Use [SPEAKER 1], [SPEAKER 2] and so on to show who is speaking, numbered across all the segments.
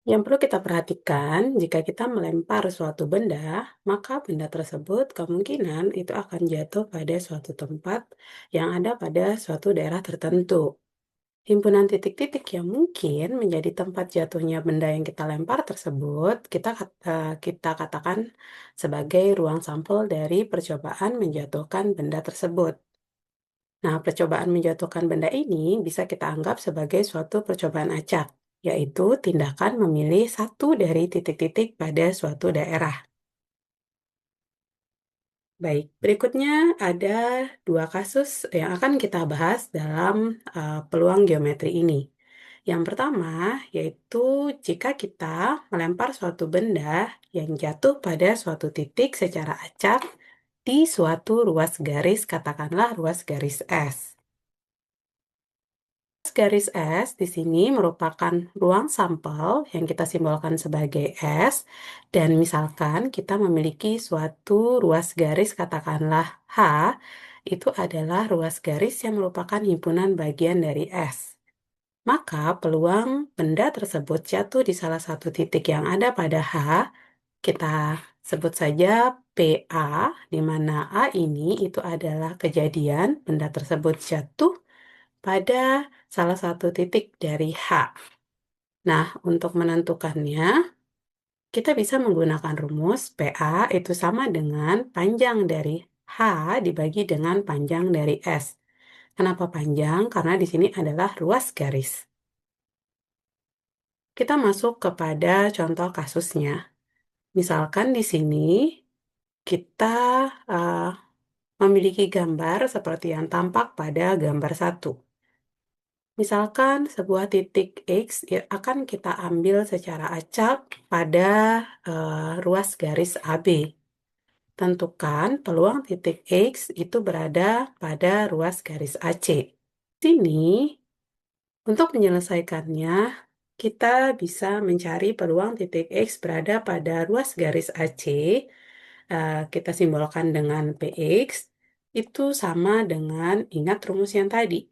[SPEAKER 1] Yang perlu kita perhatikan, jika kita melempar suatu benda, maka benda tersebut kemungkinan itu akan jatuh pada suatu tempat yang ada pada suatu daerah tertentu. Himpunan titik-titik yang mungkin menjadi tempat jatuhnya benda yang kita lempar tersebut, kita katakan sebagai ruang sampel dari percobaan menjatuhkan benda tersebut. Nah, percobaan menjatuhkan benda ini bisa kita anggap sebagai suatu percobaan acak, yaitu tindakan memilih satu dari titik-titik pada suatu daerah. Baik, berikutnya ada dua kasus yang akan kita bahas dalam peluang geometri ini. Yang pertama, yaitu jika kita melempar suatu benda yang jatuh pada suatu titik secara acak di suatu ruas garis, katakanlah ruas garis S. Garis S di sini merupakan ruang sampel yang kita simbolkan sebagai S, dan misalkan kita memiliki suatu ruas garis, katakanlah H, itu adalah ruas garis yang merupakan himpunan bagian dari S. Maka peluang benda tersebut jatuh di salah satu titik yang ada pada H, kita sebut saja PA, di mana A ini itu adalah kejadian benda tersebut jatuh pada salah satu titik dari H. Nah, untuk menentukannya, kita bisa menggunakan rumus PA itu sama dengan panjang dari H dibagi dengan panjang dari S. Kenapa panjang? Karena di sini adalah ruas garis. Kita masuk kepada contoh kasusnya. Misalkan di sini kita uh, memiliki gambar seperti yang tampak pada gambar 1. Misalkan sebuah titik X akan kita ambil secara acak pada ruas garis AB. Tentukan peluang titik X itu berada pada ruas garis AC. Sini, untuk menyelesaikannya, kita bisa mencari peluang titik X berada pada ruas garis AC. Kita simbolkan dengan PX, itu sama dengan ingat rumus yang tadi.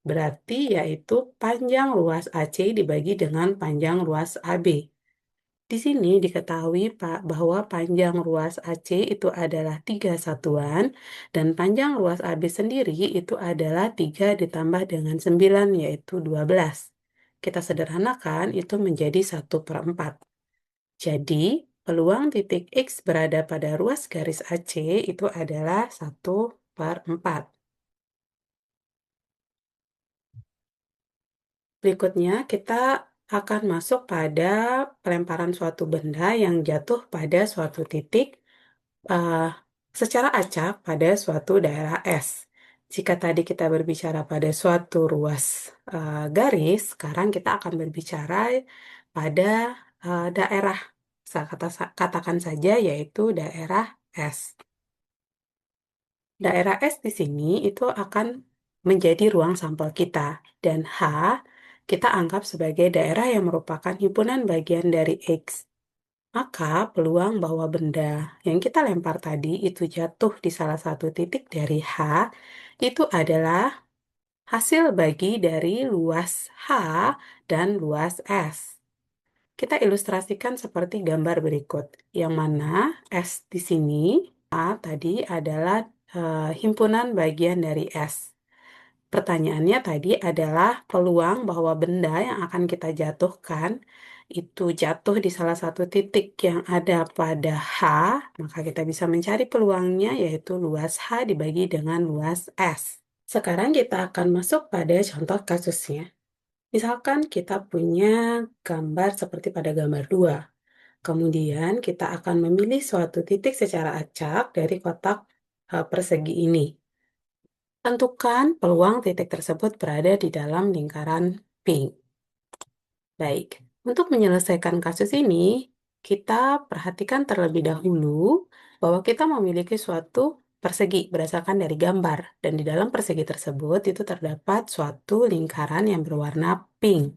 [SPEAKER 1] Berarti yaitu panjang ruas AC dibagi dengan panjang ruas AB. Di sini diketahui Pak bahwa panjang ruas AC itu adalah 3 satuan dan panjang ruas AB sendiri itu adalah 3 ditambah dengan 9 yaitu 12. Kita sederhanakan itu menjadi 1/4. Jadi peluang titik X berada pada ruas garis AC itu adalah 1/4. Berikutnya, kita akan masuk pada pelemparan suatu benda yang jatuh pada suatu titik uh, secara acak pada suatu daerah S. Jika tadi kita berbicara pada suatu ruas garis, sekarang kita akan berbicara pada daerah, katakan saja yaitu daerah S. Daerah S di sini itu akan menjadi ruang sampel kita, dan H kita anggap sebagai daerah yang merupakan himpunan bagian dari X. Maka peluang bahwa benda yang kita lempar tadi itu jatuh di salah satu titik dari H itu adalah hasil bagi dari luas H dan luas S. Kita ilustrasikan seperti gambar berikut, yang mana S di sini A tadi adalah himpunan bagian dari S. Pertanyaannya tadi adalah peluang bahwa benda yang akan kita jatuhkan itu jatuh di salah satu titik yang ada pada H, maka kita bisa mencari peluangnya yaitu luas H dibagi dengan luas S. Sekarang kita akan masuk pada contoh kasusnya. Misalkan kita punya gambar seperti pada gambar 2. Kemudian kita akan memilih suatu titik secara acak dari kotak persegi ini. Tentukan peluang titik tersebut berada di dalam lingkaran pink. Baik, untuk menyelesaikan kasus ini, kita perhatikan terlebih dahulu bahwa kita memiliki suatu persegi berdasarkan dari gambar, dan di dalam persegi tersebut itu terdapat suatu lingkaran yang berwarna pink.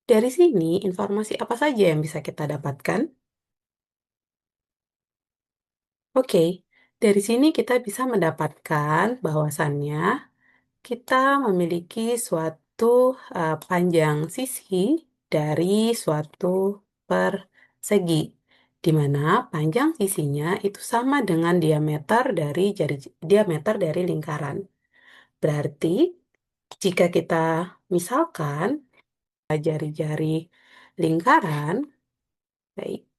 [SPEAKER 1] Dari sini, informasi apa saja yang bisa kita dapatkan? Oke, dari sini kita bisa mendapatkan bahwasannya kita memiliki suatu panjang sisi dari suatu persegi, di mana panjang sisinya itu sama dengan diameter dari lingkaran. Berarti, jika kita misalkan jari-jari lingkaran, baik,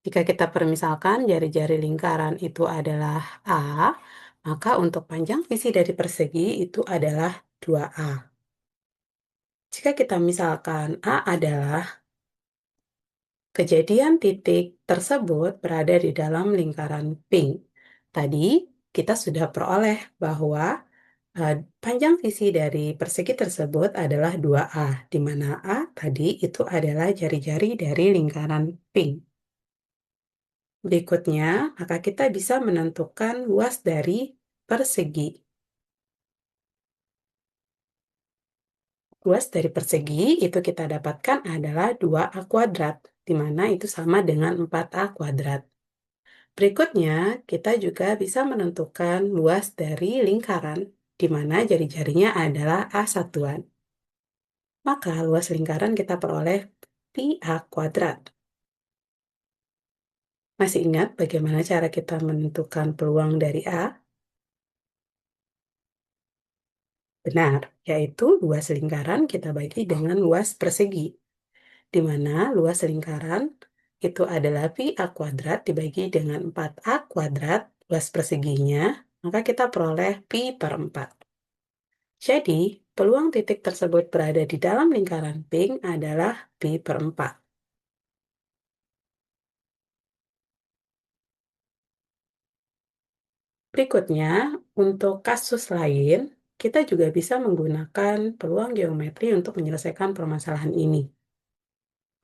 [SPEAKER 1] jika kita permisalkan jari-jari lingkaran itu adalah A, maka untuk panjang sisi dari persegi itu adalah 2A. Jika kita misalkan A adalah kejadian titik tersebut berada di dalam lingkaran pink. Tadi kita sudah peroleh bahwa panjang sisi dari persegi tersebut adalah 2A, di mana A tadi itu adalah jari-jari dari lingkaran pink. Berikutnya, maka kita bisa menentukan luas dari persegi. Luas dari persegi itu kita dapatkan adalah 2A kuadrat, di mana itu sama dengan 4A kuadrat. Berikutnya, kita juga bisa menentukan luas dari lingkaran, di mana jari-jarinya adalah A satuan. Maka luas lingkaran kita peroleh pi A kuadrat. Masih ingat bagaimana cara kita menentukan peluang dari A? Benar, yaitu luas lingkaran kita bagi dengan luas persegi, di mana luas lingkaran itu adalah pi A kuadrat dibagi dengan 4A kuadrat, luas perseginya, maka kita peroleh pi per 4. Jadi, peluang titik tersebut berada di dalam lingkaran pink adalah pi per 4. Berikutnya, untuk kasus lain, kita juga bisa menggunakan peluang geometri untuk menyelesaikan permasalahan ini.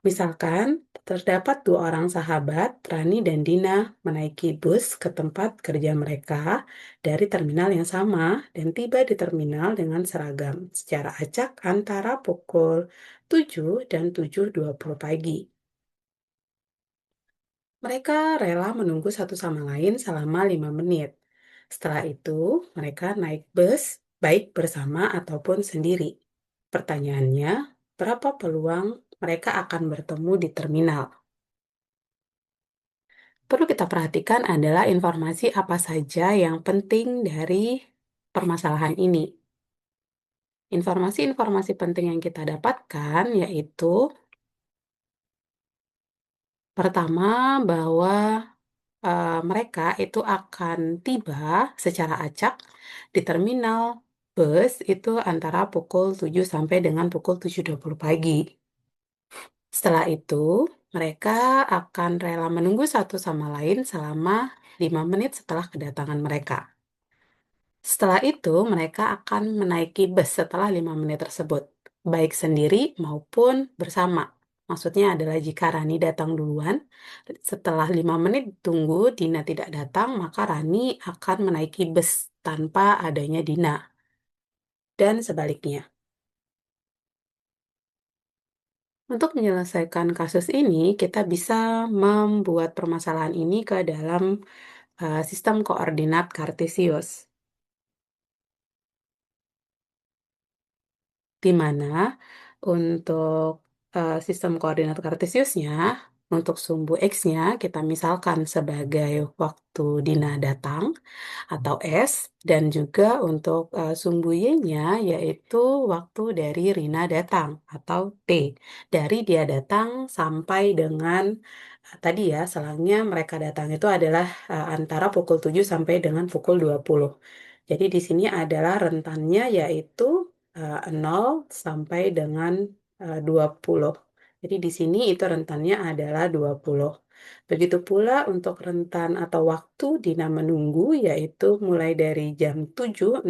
[SPEAKER 1] Misalkan, terdapat dua orang sahabat, Rani dan Dina, menaiki bus ke tempat kerja mereka dari terminal yang sama dan tiba di terminal dengan seragam secara acak antara pukul 7 dan 7.20 pagi. Mereka rela menunggu satu sama lain selama 5 menit. Setelah itu, mereka naik bus, baik bersama ataupun sendiri. Pertanyaannya, berapa peluang mereka akan bertemu di terminal? Perlu kita perhatikan adalah informasi apa saja yang penting dari permasalahan ini. Informasi-informasi penting yang kita dapatkan yaitu pertama bahwa mereka itu akan tiba secara acak di terminal bus itu antara pukul 7 sampai dengan pukul 7.20 pagi. Setelah itu, mereka akan rela menunggu satu sama lain selama 5 menit setelah kedatangan mereka. Setelah itu, mereka akan menaiki bus setelah 5 menit tersebut, baik sendiri maupun bersama. Maksudnya adalah jika Rani datang duluan, setelah 5 menit tunggu Dina tidak datang, maka Rani akan menaiki bus tanpa adanya Dina. Dan sebaliknya. Untuk menyelesaikan kasus ini, kita bisa membuat permasalahan ini ke dalam sistem koordinat Kartesius, di mana untuk sistem koordinat Kartesiusnya, untuk sumbu X-nya kita misalkan sebagai waktu Dina datang atau S, dan juga untuk sumbu Y-nya yaitu waktu dari Rina datang atau T. Dari dia datang sampai dengan tadi ya, selangnya mereka datang itu adalah antara pukul 7 sampai dengan pukul 20. Jadi di sini adalah rentannya yaitu 0 sampai dengan 20. Jadi di sini itu rentannya adalah 20. Begitu pula untuk rentan atau waktu Dina menunggu yaitu mulai dari jam 7.00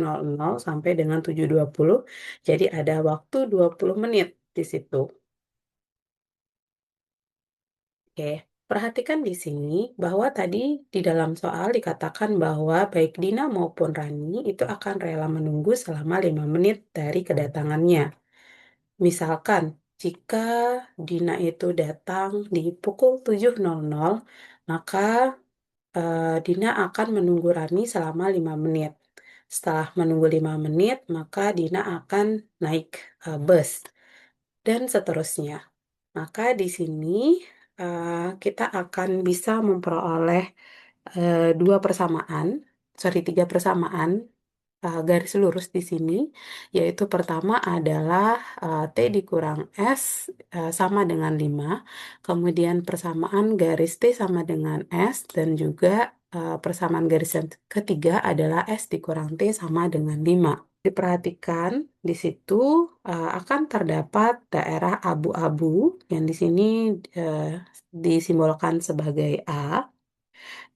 [SPEAKER 1] sampai dengan 7.20. Jadi ada waktu 20 menit di situ. Oke, perhatikan di sini bahwa tadi di dalam soal dikatakan bahwa baik Dina maupun Rani itu akan rela menunggu selama 5 menit dari kedatangannya. Misalkan, jika Dina itu datang di pukul 7.00, maka Dina akan menunggu Rani selama 5 menit. Setelah menunggu 5 menit, maka Dina akan naik bus. dan seterusnya. Maka di sini kita akan bisa memperoleh dua persamaan, sorry, tiga persamaan garis lurus di sini, yaitu pertama adalah T dikurang S sama dengan 5, kemudian persamaan garis T sama dengan S, dan juga persamaan garis yang ketiga adalah S dikurang T sama dengan 5. Diperhatikan di situ akan terdapat daerah abu-abu yang di sini eh, disimbolkan sebagai A,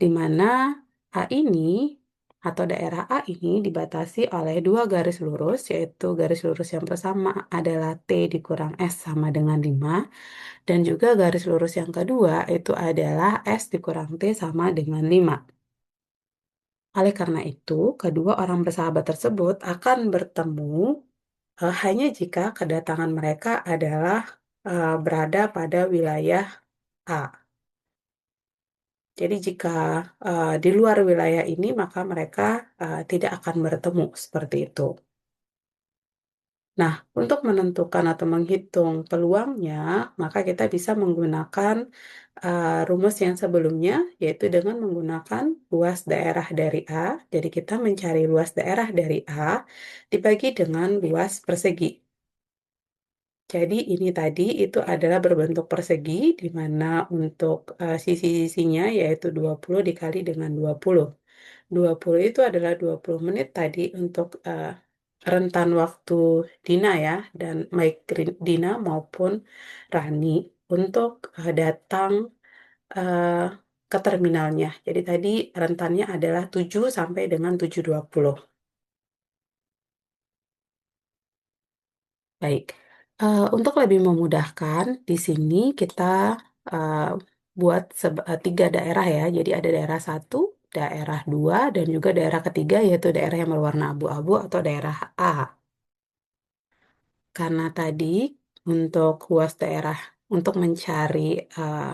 [SPEAKER 1] di mana A ini atau daerah A ini dibatasi oleh dua garis lurus, yaitu garis lurus yang pertama adalah T dikurang S sama dengan 5, dan juga garis lurus yang kedua itu adalah S dikurang T sama dengan 5. Oleh karena itu, kedua orang bersahabat tersebut akan bertemu hanya jika kedatangan mereka adalah berada pada wilayah A. Jadi jika di luar wilayah ini, maka mereka tidak akan bertemu seperti itu. Nah, untuk menentukan atau menghitung peluangnya, maka kita bisa menggunakan rumus yang sebelumnya, yaitu dengan menggunakan luas daerah dari A. Jadi kita mencari luas daerah dari A dibagi dengan luas persegi. Jadi ini tadi itu adalah berbentuk persegi, di mana untuk sisi-sisinya yaitu 20 dikali dengan 20. 20 itu adalah 20 menit tadi untuk rentan waktu Dina ya, dan baik Dina maupun Rani untuk datang eh, ke terminalnya. Jadi tadi rentannya adalah 7 sampai dengan 7.20. Baik. Untuk lebih memudahkan, di sini kita eh, buat tiga daerah ya. Jadi ada daerah satu, daerah dua, dan juga daerah ketiga yaitu daerah yang berwarna abu-abu atau daerah A. Karena tadi untuk luas daerah, untuk mencari eh,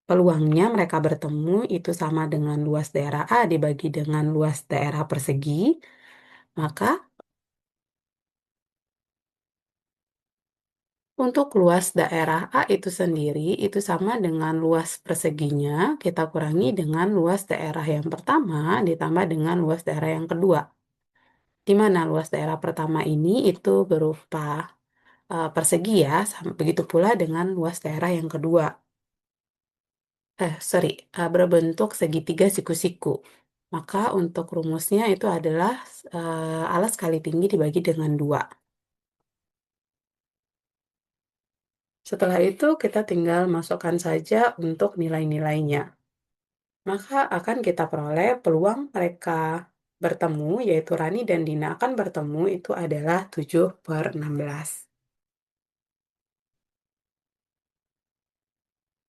[SPEAKER 1] peluangnya mereka bertemu itu sama dengan luas daerah A dibagi dengan luas daerah persegi, maka untuk luas daerah A itu sendiri itu sama dengan luas perseginya kita kurangi dengan luas daerah yang pertama ditambah dengan luas daerah yang kedua. Di mana luas daerah pertama ini itu berupa persegi ya, begitu pula dengan luas daerah yang kedua. Sorry, berbentuk segitiga siku-siku. Maka untuk rumusnya itu adalah alas kali tinggi dibagi dengan 2. Setelah itu kita tinggal masukkan saja untuk nilai-nilainya. Maka akan kita peroleh peluang mereka bertemu, yaitu Rani dan Dina akan bertemu itu adalah 7/16.